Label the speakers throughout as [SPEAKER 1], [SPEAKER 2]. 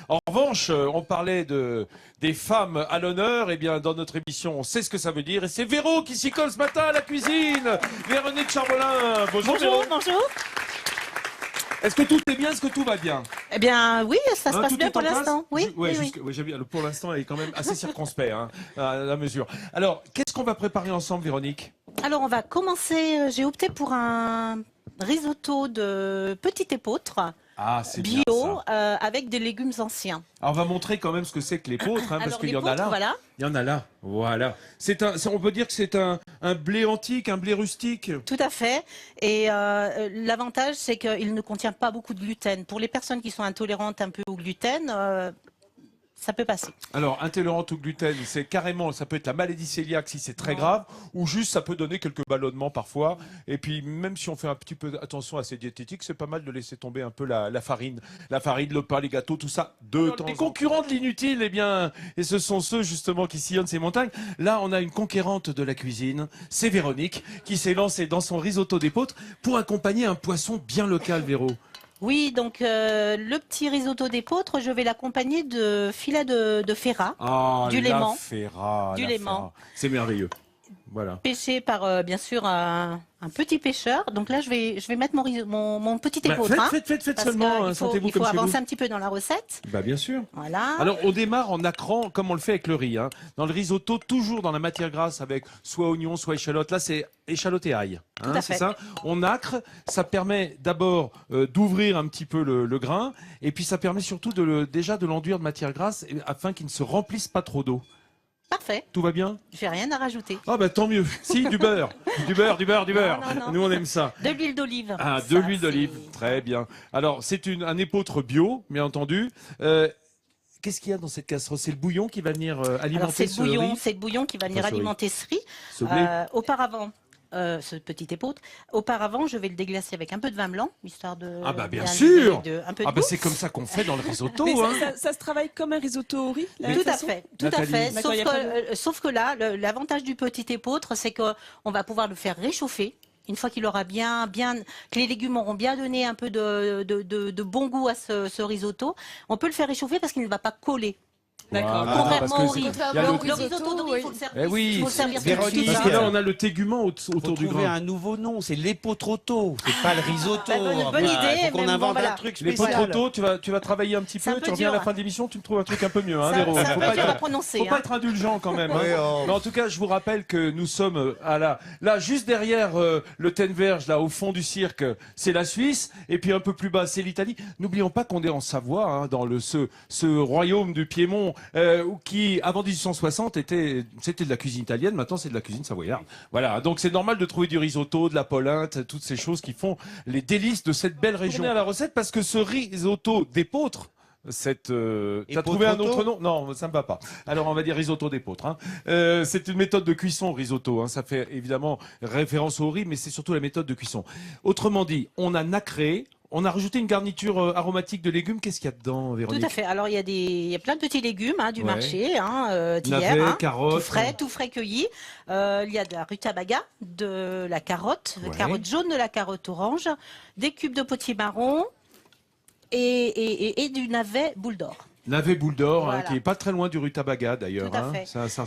[SPEAKER 1] En revanche, on parlait des femmes à l'honneur. Eh bien, dans notre émission, on sait ce que ça veut dire. Et c'est Véro qui s'y colle ce matin à la cuisine. Véronique Charbolin. Bonjour, Véro.
[SPEAKER 2] Bonjour.
[SPEAKER 1] Est-ce que tout est bien? Est-ce que tout va bien?
[SPEAKER 2] Eh bien, oui, ça se passe
[SPEAKER 1] tout
[SPEAKER 2] bien
[SPEAKER 1] est
[SPEAKER 2] pour
[SPEAKER 1] en place
[SPEAKER 2] l'instant. Oui,
[SPEAKER 1] Ouais,
[SPEAKER 2] oui.
[SPEAKER 1] pour l'instant, elle est quand même assez circonspect, à la mesure. Alors, qu'est-ce qu'on va préparer ensemble, Véronique?
[SPEAKER 2] Alors, on va commencer. J'ai opté pour un risotto de petite épeautre.
[SPEAKER 1] Ah, c'est bien
[SPEAKER 2] bio
[SPEAKER 1] ça.
[SPEAKER 2] avec des légumes anciens.
[SPEAKER 1] Alors, on va montrer quand même ce que c'est que l'épeautre, parce
[SPEAKER 2] Alors,
[SPEAKER 1] qu'il y en a là.
[SPEAKER 2] voilà.
[SPEAKER 1] Il y en a là, voilà. On peut dire que c'est un blé antique, un blé rustique.
[SPEAKER 2] Tout à fait. Et l'avantage, c'est qu'il ne contient pas beaucoup de gluten. Pour les personnes qui sont intolérantes un peu au gluten, ça peut passer.
[SPEAKER 1] Alors, intolérante au gluten, c'est carrément, ça peut être la maladie cœliaque si c'est très grave, ou juste ça peut donner quelques ballonnements parfois. Et puis, même si on fait un petit peu attention à ces diététiques, c'est pas mal de laisser tomber un peu la farine. La farine, le pain, les gâteaux, tout ça, de temps en temps. Les concurrents de l'inutile, eh bien, et ce sont ceux justement qui sillonnent ces montagnes. Là, on a une conquérante de la cuisine, c'est Véronique, qui s'est lancée dans son risotto d'épeautre pour accompagner un poisson bien local, Véro.
[SPEAKER 2] Oui, donc le petit risotto d'épeautre, je vais l'accompagner de filet de ferra, du Léman.
[SPEAKER 1] Du Léman. C'est merveilleux. Voilà.
[SPEAKER 2] Pêché par, bien sûr, un petit pêcheur. Donc là, je vais mettre mon petit épeautre.
[SPEAKER 1] Faites seulement, sentez-vous comme chez vous.
[SPEAKER 2] Il faut avancer un petit peu dans la recette.
[SPEAKER 1] Bah, bien sûr.
[SPEAKER 2] Voilà.
[SPEAKER 1] Alors, on démarre en nacrant, comme on le fait avec le riz. Dans le risotto, toujours dans la matière grasse avec soit oignon, soit échalote. Là, c'est échalote et ail.
[SPEAKER 2] Tout à fait.
[SPEAKER 1] C'est ça. On nacre. Ça permet d'abord d'ouvrir un petit peu le grain. Et puis, ça permet surtout déjà de l'enduire de matière grasse afin qu'il ne se remplisse pas trop d'eau.
[SPEAKER 2] Parfait.
[SPEAKER 1] Tout va bien?
[SPEAKER 2] J'ai rien à rajouter.
[SPEAKER 1] Ah bah tant mieux. Si, du beurre. Du beurre.
[SPEAKER 2] Non.
[SPEAKER 1] Nous, on aime ça.
[SPEAKER 2] De l'huile d'olive.
[SPEAKER 1] Ah, de l'huile d'olive. Très bien. Alors, c'est un épeautre bio, bien entendu. Qu'est-ce qu'il y a dans cette casserole? C'est le bouillon qui va venir alimenter ce riz?
[SPEAKER 2] C'est le bouillon qui va venir alimenter ce riz.
[SPEAKER 1] Ce blé.
[SPEAKER 2] Auparavant, ce petit épeautre. Auparavant, je vais le déglacer avec un peu de vin blanc, histoire de...
[SPEAKER 1] Ah bah bien sûr.
[SPEAKER 2] Un peu de
[SPEAKER 1] bah c'est comme ça qu'on fait dans le risotto.
[SPEAKER 3] Mais ça se travaille comme un risotto au riz?
[SPEAKER 2] Tout à fait.
[SPEAKER 3] Nathalie.
[SPEAKER 2] Sauf que là, l'avantage du petit épeautre, c'est qu'on va pouvoir le faire réchauffer. Une fois qu'il aura que les légumes auront bien donné un peu de bon goût à ce risotto, on peut le faire réchauffer parce qu'il ne va pas coller.
[SPEAKER 3] D'accord.
[SPEAKER 2] Contrairement au riz.
[SPEAKER 3] Le
[SPEAKER 2] risotto de riz, il faut le servir.
[SPEAKER 1] Oui,
[SPEAKER 2] faut le servir
[SPEAKER 4] Véronique,
[SPEAKER 1] parce que là, on a le tégument autour du
[SPEAKER 4] trouver
[SPEAKER 1] grain.
[SPEAKER 4] un nouveau nom, c'est l'épeautrotto, c'est pas le risotto.
[SPEAKER 2] bonne idée,
[SPEAKER 4] Faut qu'on
[SPEAKER 2] mais
[SPEAKER 4] invente
[SPEAKER 2] voilà.
[SPEAKER 4] un truc
[SPEAKER 1] Les
[SPEAKER 4] spécial.
[SPEAKER 1] potrotos, tu vas travailler un petit
[SPEAKER 2] C'est un
[SPEAKER 1] peu,
[SPEAKER 2] peu
[SPEAKER 1] tu reviens à
[SPEAKER 2] dur,
[SPEAKER 1] la fin de l'émission, tu me trouves un truc un peu mieux, Véro.
[SPEAKER 2] C'est
[SPEAKER 1] Faut
[SPEAKER 2] un peu dur à
[SPEAKER 1] pas
[SPEAKER 2] prononcer.
[SPEAKER 1] Faut pas être indulgent quand même.
[SPEAKER 4] Oui, oh.
[SPEAKER 1] Mais en tout cas, je vous rappelle que nous sommes là, juste derrière le Tenverge, là, au fond du cirque, c'est la Suisse, et puis un peu plus bas, c'est l'Italie. N'oublions pas qu'on est en Savoie, dans ce royaume du Piémont, qui, avant 1860, c'était de la cuisine italienne, maintenant c'est de la cuisine savoyarde. Voilà, donc c'est normal de trouver du risotto, de la polenta, toutes ces choses qui font les délices de cette belle région. On est à la recette parce que ce risotto d'épeautre, t'as trouvé un autre nom? Non, ça me va pas. Alors on va dire risotto d'épeautre. C'est une méthode de cuisson, risotto. Ça fait évidemment référence au riz, mais c'est surtout la méthode de cuisson. Autrement dit, on a nacré. On a rajouté une garniture aromatique de légumes. Qu'est-ce qu'il y a dedans, Véronique?
[SPEAKER 2] Tout à fait. Alors, il y a plein de petits légumes du marché,
[SPEAKER 1] Navets,
[SPEAKER 2] d'hier.
[SPEAKER 1] carottes.
[SPEAKER 2] Tout frais cueillis. Il y a de la rutabaga, de la carotte, de la carotte jaune, de la carotte orange, des cubes de potimarron et du navet boule d'or.
[SPEAKER 1] Navet boule d'or,
[SPEAKER 2] Voilà.
[SPEAKER 1] qui est pas très loin du rutabaga d'ailleurs.
[SPEAKER 2] Tout à fait.
[SPEAKER 1] Ça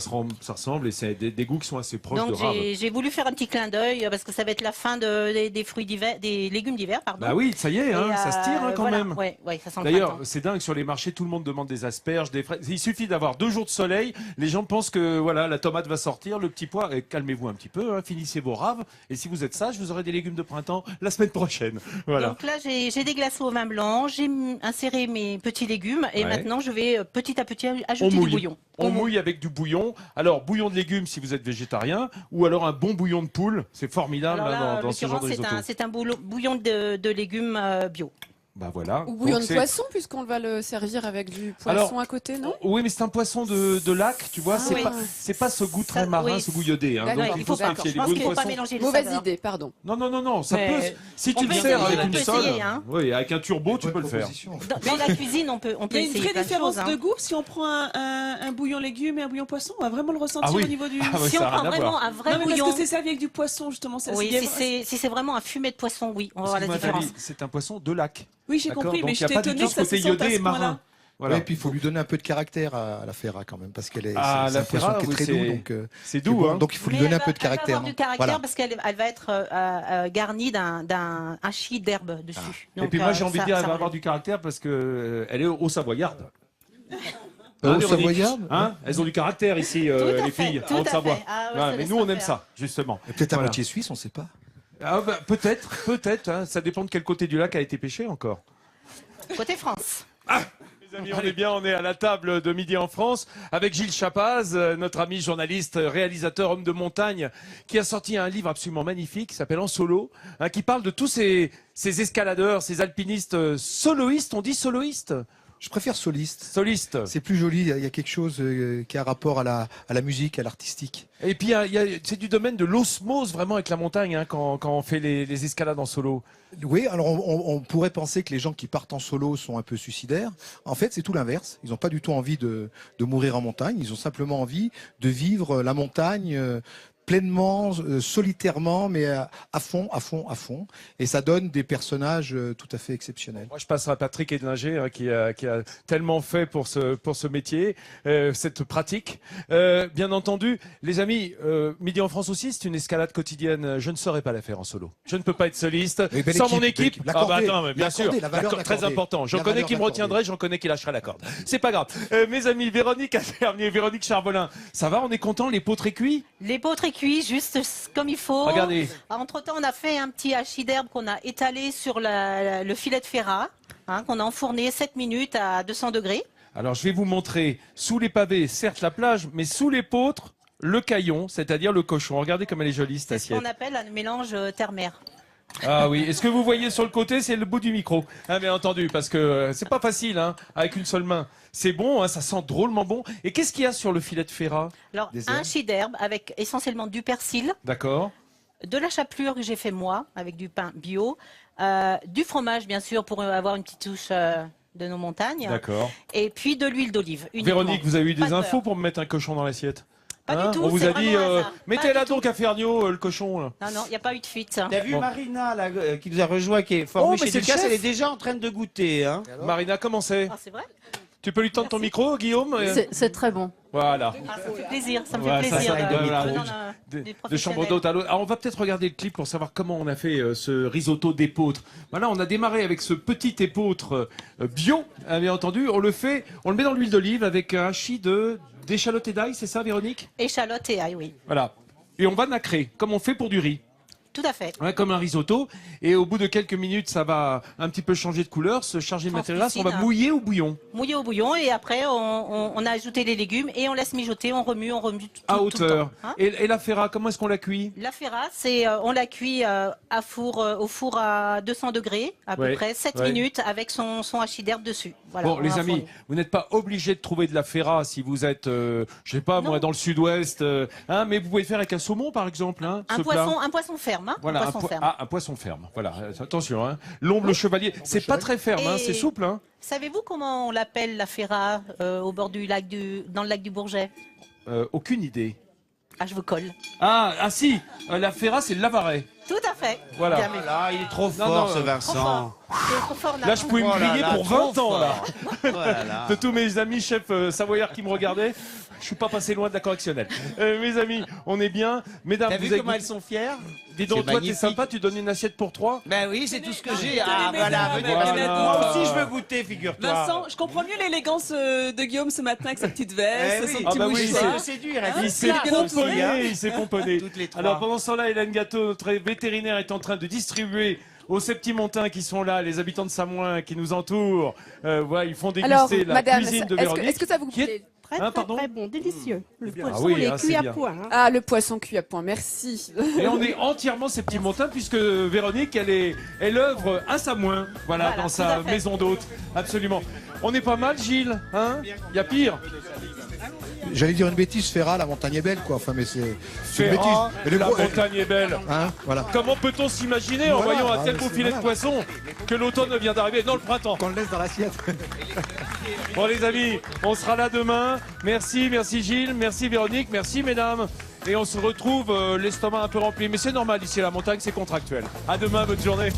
[SPEAKER 1] ressemble et c'est des goûts qui sont assez proches
[SPEAKER 2] Donc
[SPEAKER 1] de rave.
[SPEAKER 2] j'ai voulu faire un petit clin d'œil parce que ça va être la fin des fruits d'hiver, des légumes d'hiver, pardon.
[SPEAKER 1] Bah oui, ça y est, ça se tire quand même.
[SPEAKER 2] Ouais, ça sent le
[SPEAKER 1] D'ailleurs,
[SPEAKER 2] printemps.
[SPEAKER 1] c'est dingue, sur les marchés, tout le monde demande des asperges, des fraises. Il suffit d'avoir 2 jours de soleil, les gens pensent que la tomate va sortir, le petit pois, et calmez-vous un petit peu, finissez vos raves, et si vous êtes sage, vous aurez des légumes de printemps la semaine prochaine. Voilà.
[SPEAKER 2] Donc là, j'ai déglacé au vin blanc, j'ai inséré mes petits légumes, et maintenant je vais petit à petit ajouter du bouillon.
[SPEAKER 1] On mouille avec du bouillon. Alors, bouillon de légumes si vous êtes végétarien, ou alors un bon bouillon de poule, c'est formidable dans ce genre de risotto.
[SPEAKER 2] C'est un bouillon de légumes bio.
[SPEAKER 1] Bah voilà.
[SPEAKER 3] Ou bouillon
[SPEAKER 1] Donc,
[SPEAKER 3] de poisson, puisqu'on va le servir avec du poisson à côté, non?
[SPEAKER 1] Oui, mais c'est un poisson de lac, tu vois. C'est pas ce goût très marin, ce goût iodé.
[SPEAKER 3] D'accord,
[SPEAKER 1] Donc il faut se méfier.
[SPEAKER 2] Je pense qu'il ne faut pas mélanger les
[SPEAKER 3] Mauvaise
[SPEAKER 2] saveurs.
[SPEAKER 3] idée, pardon.
[SPEAKER 1] Non, ça peut. Si tu le
[SPEAKER 2] peut
[SPEAKER 1] sers
[SPEAKER 2] essayer,
[SPEAKER 1] avec
[SPEAKER 2] on
[SPEAKER 1] une
[SPEAKER 2] peut
[SPEAKER 1] sole,
[SPEAKER 2] essayer,
[SPEAKER 1] oui, avec un turbo, tu peux le faire.
[SPEAKER 2] Dans la cuisine, on peut
[SPEAKER 3] Il y a une
[SPEAKER 2] essayer
[SPEAKER 3] vraie
[SPEAKER 2] plein de
[SPEAKER 3] différence
[SPEAKER 2] choses,
[SPEAKER 3] de goût si on prend un bouillon légumes et un bouillon poisson. On va vraiment le ressentir au niveau du.
[SPEAKER 2] Si on prend vraiment un vrai
[SPEAKER 3] Non, mais
[SPEAKER 2] bouillon,
[SPEAKER 3] parce que c'est servi avec du poisson, justement.
[SPEAKER 2] oui, si c'est vraiment un fumet de poisson, oui, on va voir la différence.
[SPEAKER 1] C'est un poisson de lac.
[SPEAKER 3] Oui, j'ai compris, mais je
[SPEAKER 1] Donc il n'y a pas du tout ce côté iodé et marin. Voilà.
[SPEAKER 5] Ouais, et puis il faut lui donner un peu de caractère à la Ferra quand même, parce qu'elle est,
[SPEAKER 1] Ah,
[SPEAKER 5] c'est
[SPEAKER 1] la
[SPEAKER 5] un poisson
[SPEAKER 1] Ferra,
[SPEAKER 5] qui est
[SPEAKER 1] oui,
[SPEAKER 5] très
[SPEAKER 1] c'est-
[SPEAKER 5] doux, donc
[SPEAKER 1] C'est doux,
[SPEAKER 5] bon,
[SPEAKER 1] hein.
[SPEAKER 5] donc il faut lui
[SPEAKER 2] Mais
[SPEAKER 5] donner un
[SPEAKER 2] elle
[SPEAKER 5] peu de
[SPEAKER 2] va- elle va
[SPEAKER 5] caractère.
[SPEAKER 2] avoir
[SPEAKER 5] non
[SPEAKER 2] du caractère
[SPEAKER 5] Voilà.
[SPEAKER 2] parce qu'elle va être garnie d'un hachis d'herbe dessus.
[SPEAKER 1] Et
[SPEAKER 2] Donc,
[SPEAKER 1] puis moi, j'ai envie de dire, elle va
[SPEAKER 2] ça
[SPEAKER 1] avoir du caractère parce que elle est au Savoyarde.
[SPEAKER 5] Au
[SPEAKER 1] Véronique
[SPEAKER 5] Savoyarde
[SPEAKER 1] Hein, elles ont du caractère ici,
[SPEAKER 2] Tout à
[SPEAKER 1] les
[SPEAKER 2] fait,
[SPEAKER 1] filles,
[SPEAKER 2] tout
[SPEAKER 1] en
[SPEAKER 2] à
[SPEAKER 1] Haute-Savoie.
[SPEAKER 2] fait. Ah ouais,
[SPEAKER 1] Voilà,
[SPEAKER 2] ça
[SPEAKER 1] mais
[SPEAKER 2] laisse
[SPEAKER 1] nous, on
[SPEAKER 2] pas
[SPEAKER 1] aime
[SPEAKER 2] faire.
[SPEAKER 1] ça, justement.
[SPEAKER 5] Peut-être à
[SPEAKER 1] Voilà.
[SPEAKER 5] moitié suisse, on ne sait pas.
[SPEAKER 1] Ah, bah, peut-être. Hein, ça dépend de quel côté du lac a été pêché encore.
[SPEAKER 2] Côté France.
[SPEAKER 1] Les amis, on est bien, on est à la table de Midi en France avec Gilles Chapaz, notre ami journaliste, réalisateur, homme de montagne, qui a sorti un livre absolument magnifique qui s'appelle En solo, hein, qui parle de tous ces escaladeurs, ces alpinistes soloistes. On dit soloistes?
[SPEAKER 5] Je préfère soliste.
[SPEAKER 1] Solistes.
[SPEAKER 5] C'est plus joli, il y a quelque chose qui a rapport à la musique, à l'artistique.
[SPEAKER 1] Et puis, c'est du domaine de l'osmose vraiment avec la montagne hein, quand on fait les escalades en solo.
[SPEAKER 5] Oui, alors on pourrait penser que les gens qui partent en solo sont un peu suicidaires. En fait, c'est tout l'inverse. Ils n'ont pas du tout envie de mourir en montagne. Ils ont simplement envie de vivre la montagne pleinement, solitairement, mais à fond. Et ça donne des personnages tout à fait exceptionnels.
[SPEAKER 1] Moi, je passerai à Patrick Edlinger hein, qui a tellement fait pour ce métier, cette pratique. Bien entendu, les amis, Midi en France aussi, c'est une escalade quotidienne. Je ne saurais pas la faire en solo. Je ne peux pas être soliste
[SPEAKER 5] Mais belle
[SPEAKER 1] sans mon
[SPEAKER 5] équipe,
[SPEAKER 1] équipe.
[SPEAKER 5] belle équipe.
[SPEAKER 1] Attends, mais bien
[SPEAKER 5] L'accorder,
[SPEAKER 1] sûr,
[SPEAKER 5] la valeur
[SPEAKER 1] Très
[SPEAKER 5] d'accorder.
[SPEAKER 1] important. J'en
[SPEAKER 5] La
[SPEAKER 1] connais
[SPEAKER 5] valeur
[SPEAKER 1] qui me
[SPEAKER 5] d'accorder.
[SPEAKER 1] retiendrait, j'en connais qui lâcherait la corde. C'est pas grave. Mes amis, Véronique a terminé. Véronique Charbolin, ça va? On est content? Les pots très cuits?
[SPEAKER 2] Les pots très cuits, juste comme il faut.
[SPEAKER 1] Regardez.
[SPEAKER 2] Entre-temps, on a fait un petit hachis d'herbe qu'on a étalé sur le filet de ferra, hein, qu'on a enfourné 7 minutes à 200 degrés.
[SPEAKER 1] Alors, je vais vous montrer sous les pavés, certes la plage, mais sous les poutres, le caillon, c'est-à-dire le cochon. Regardez comme elle est jolie cette
[SPEAKER 2] C'est ce qu'on
[SPEAKER 1] assiette.
[SPEAKER 2] appelle un mélange terre-mer.
[SPEAKER 1] Ah oui, est-ce que vous voyez sur le côté, c'est le bout du micro, hein, bien entendu, parce que c'est pas facile, hein, avec une seule main. C'est bon, hein, ça sent drôlement bon. Et qu'est-ce qu'il y a sur le filet de ferra?
[SPEAKER 2] Alors,
[SPEAKER 5] Des
[SPEAKER 2] un
[SPEAKER 5] herbes.
[SPEAKER 2] hachis d'herbe avec essentiellement du persil,
[SPEAKER 1] D'accord.
[SPEAKER 2] de la chapelure que j'ai fait moi, avec du pain bio, du fromage, bien sûr, pour avoir une petite touche de nos montagnes,
[SPEAKER 1] D'accord.
[SPEAKER 2] et puis de l'huile d'olive. uniquement.
[SPEAKER 1] Véronique, vous avez eu
[SPEAKER 2] Pas
[SPEAKER 1] des
[SPEAKER 2] de
[SPEAKER 1] infos
[SPEAKER 2] beurre.
[SPEAKER 1] pour me mettre un cochon dans l'assiette?
[SPEAKER 2] Pas
[SPEAKER 1] Hein,
[SPEAKER 2] du tout.
[SPEAKER 1] on vous
[SPEAKER 2] c'est
[SPEAKER 1] a dit,
[SPEAKER 2] vraiment un hasard.
[SPEAKER 1] mettez-la
[SPEAKER 2] Pas du
[SPEAKER 1] donc à Ferniaud, le cochon. Là.
[SPEAKER 2] tout. Non, il n'y a pas eu de fuite.
[SPEAKER 4] T'as vu
[SPEAKER 1] Bon.
[SPEAKER 4] Marina là, qui nous a rejoint, qui est formée
[SPEAKER 1] Oh, mais
[SPEAKER 4] chez
[SPEAKER 1] c'est le
[SPEAKER 4] Ducasse,
[SPEAKER 1] chef.
[SPEAKER 4] elle est déjà en train de goûter. Hein.
[SPEAKER 1] Marina, comment c'est?
[SPEAKER 2] Ah, c'est vrai?
[SPEAKER 1] Tu peux lui tendre ton micro, Guillaume?
[SPEAKER 6] C'est très bon.
[SPEAKER 1] Voilà.
[SPEAKER 2] Ah, ça me fait plaisir. Ça me
[SPEAKER 1] Ouais,
[SPEAKER 2] fait
[SPEAKER 1] ça,
[SPEAKER 2] plaisir.
[SPEAKER 1] ça aide, voilà,
[SPEAKER 2] venant
[SPEAKER 1] de chambre d'hôte à l'autre. Alors, on va peut-être regarder le clip pour savoir comment on a fait ce risotto d'épeautre. Voilà, on a démarré avec ce petit épeautre bio, hein, bien entendu. On le met dans l'huile d'olive avec un hachis d'échalotes et d'ail, c'est ça, Véronique?
[SPEAKER 2] Échalote et ail, oui.
[SPEAKER 1] Voilà. Et on va nacrer, comme on fait pour du riz.
[SPEAKER 2] Tout à fait.
[SPEAKER 1] Ouais, comme un risotto. Et au bout de quelques minutes, ça va un petit peu changer de couleur, se charger de matériel. On va
[SPEAKER 2] Translucide.
[SPEAKER 1] mouiller au bouillon.
[SPEAKER 2] Mouillé au bouillon et après on a ajouté les légumes et on laisse mijoter, on remue tout,
[SPEAKER 1] À
[SPEAKER 2] tout le
[SPEAKER 1] hauteur.
[SPEAKER 2] temps, hein.
[SPEAKER 1] Et la ferra, comment est-ce qu'on la cuit?
[SPEAKER 2] La ferra, on la cuit au four à 200 degrés, à
[SPEAKER 1] Ouais,
[SPEAKER 2] peu près 7
[SPEAKER 1] ouais.
[SPEAKER 2] minutes avec son hachis d'herbe dessus. Voilà,
[SPEAKER 1] Bon,
[SPEAKER 2] on
[SPEAKER 1] les
[SPEAKER 2] a
[SPEAKER 1] amis,
[SPEAKER 2] fourni.
[SPEAKER 1] vous n'êtes pas obligés de trouver de la ferra si vous êtes, je sais pas, moi,
[SPEAKER 2] Non.
[SPEAKER 1] dans le sud-ouest, hein, mais vous pouvez faire avec un saumon, par exemple, hein, ce plat.
[SPEAKER 2] Un poisson ferme. Hein,
[SPEAKER 1] Voilà,
[SPEAKER 2] un poisson ferme.
[SPEAKER 1] un poisson ferme. Voilà, attention, hein. L'ombre le chevalier, c'est pas très ferme, hein,
[SPEAKER 2] Et-
[SPEAKER 1] c'est souple, hein.
[SPEAKER 2] Savez-vous comment on l'appelle la ferra au bord du lac dans le lac du Bourget?
[SPEAKER 1] Aucune idée.
[SPEAKER 2] Ah, je vous colle.
[SPEAKER 1] Ah si, la ferra, c'est le lavaret.
[SPEAKER 2] Tout à fait.
[SPEAKER 1] Voilà.
[SPEAKER 2] Bien vu.
[SPEAKER 4] Là, il est trop
[SPEAKER 1] Non,
[SPEAKER 4] fort,
[SPEAKER 1] non,
[SPEAKER 4] ce
[SPEAKER 1] trop
[SPEAKER 4] Vincent.
[SPEAKER 2] C'est trop fort,
[SPEAKER 1] Là, je pouvais me
[SPEAKER 4] Oh là
[SPEAKER 1] griller
[SPEAKER 4] là,
[SPEAKER 1] pour
[SPEAKER 4] trop
[SPEAKER 1] 20 ans, là.
[SPEAKER 4] fort. Oh là là.
[SPEAKER 1] De tous mes amis chefs savoyards qui me regardaient, je suis pas passé loin de la correctionnelle. Mes amis, on est bien. Mesdames,
[SPEAKER 4] T'as
[SPEAKER 1] vous
[SPEAKER 4] vu
[SPEAKER 1] avez
[SPEAKER 4] comment elles sont fières?
[SPEAKER 1] Dis donc,
[SPEAKER 4] C'est
[SPEAKER 1] toi, t'es
[SPEAKER 4] magnifique.
[SPEAKER 1] sympa, tu donnes une assiette pour 3?
[SPEAKER 4] Ben oui, c'est tout ce que j'ai.
[SPEAKER 3] Tenez,
[SPEAKER 4] Ah voilà,
[SPEAKER 3] mesdames,
[SPEAKER 4] venez.
[SPEAKER 1] voilà.
[SPEAKER 4] Moi aussi, je veux goûter, figure-toi.
[SPEAKER 3] Vincent, je comprends mieux l'élégance de Guillaume ce matin avec sa petite veste,
[SPEAKER 4] Eh oui.
[SPEAKER 3] son
[SPEAKER 1] Ah
[SPEAKER 3] petit
[SPEAKER 1] bah oui,
[SPEAKER 3] mouchoir.
[SPEAKER 4] J'essaie de séduire. elle
[SPEAKER 1] Il
[SPEAKER 4] dit,
[SPEAKER 1] s'est
[SPEAKER 3] c'est
[SPEAKER 4] classe aussi, hein.
[SPEAKER 1] pomponné, il s'est pomponné.
[SPEAKER 4] Toutes les trois.
[SPEAKER 1] Alors pendant ce temps-là, Hélène Gâteau, notre vétérinaire, est en train de distribuer aux Septimontins qui sont là, les habitants de Samoin qui nous entourent. Voilà, ils font
[SPEAKER 6] Alors,
[SPEAKER 1] déguster la
[SPEAKER 6] madame,
[SPEAKER 1] cuisine de
[SPEAKER 6] est-ce
[SPEAKER 1] Véronique.
[SPEAKER 6] que ça vous
[SPEAKER 1] qui est-
[SPEAKER 6] plaît?
[SPEAKER 7] Très,
[SPEAKER 1] Hein,
[SPEAKER 7] très,
[SPEAKER 1] pardon
[SPEAKER 7] très bon, délicieux. Le
[SPEAKER 1] Ah
[SPEAKER 7] poisson,
[SPEAKER 1] oui,
[SPEAKER 7] il
[SPEAKER 1] hein,
[SPEAKER 7] est
[SPEAKER 1] c'est
[SPEAKER 7] cuit à
[SPEAKER 1] bien.
[SPEAKER 7] point. Hein.
[SPEAKER 6] Ah, le poisson cuit à point, merci.
[SPEAKER 1] Et on est entièrement Septimontain puisque Véronique, elle œuvre à Samoin, voilà,
[SPEAKER 2] Voilà,
[SPEAKER 1] dans
[SPEAKER 2] tout
[SPEAKER 1] sa
[SPEAKER 2] à fait.
[SPEAKER 1] maison d'hôte. Absolument. On est pas mal, Gilles, hein? Il y a pire.
[SPEAKER 5] J'allais dire une bêtise, Ferra, la montagne est belle, quoi. Enfin, mais c'est une bêtise.
[SPEAKER 1] Ferrat,
[SPEAKER 5] Mais le
[SPEAKER 1] la
[SPEAKER 5] gros-
[SPEAKER 1] montagne est belle.
[SPEAKER 5] Hein, voilà.
[SPEAKER 1] Comment peut-on s'imaginer en
[SPEAKER 5] Voilà,
[SPEAKER 1] voyant un
[SPEAKER 5] ah,
[SPEAKER 1] tel
[SPEAKER 5] mais
[SPEAKER 1] beau
[SPEAKER 5] c'est
[SPEAKER 1] filet de
[SPEAKER 5] voilà.
[SPEAKER 1] poisson que l'automne vient d'arriver? Non, le printemps.
[SPEAKER 5] Qu'on le laisse dans l'assiette.
[SPEAKER 1] Bon les amis, on sera là demain. Merci Gilles, merci Véronique, merci mesdames. Et on se retrouve l'estomac un peu rempli. Mais c'est normal, ici à la montagne, c'est contractuel. À demain, bonne journée.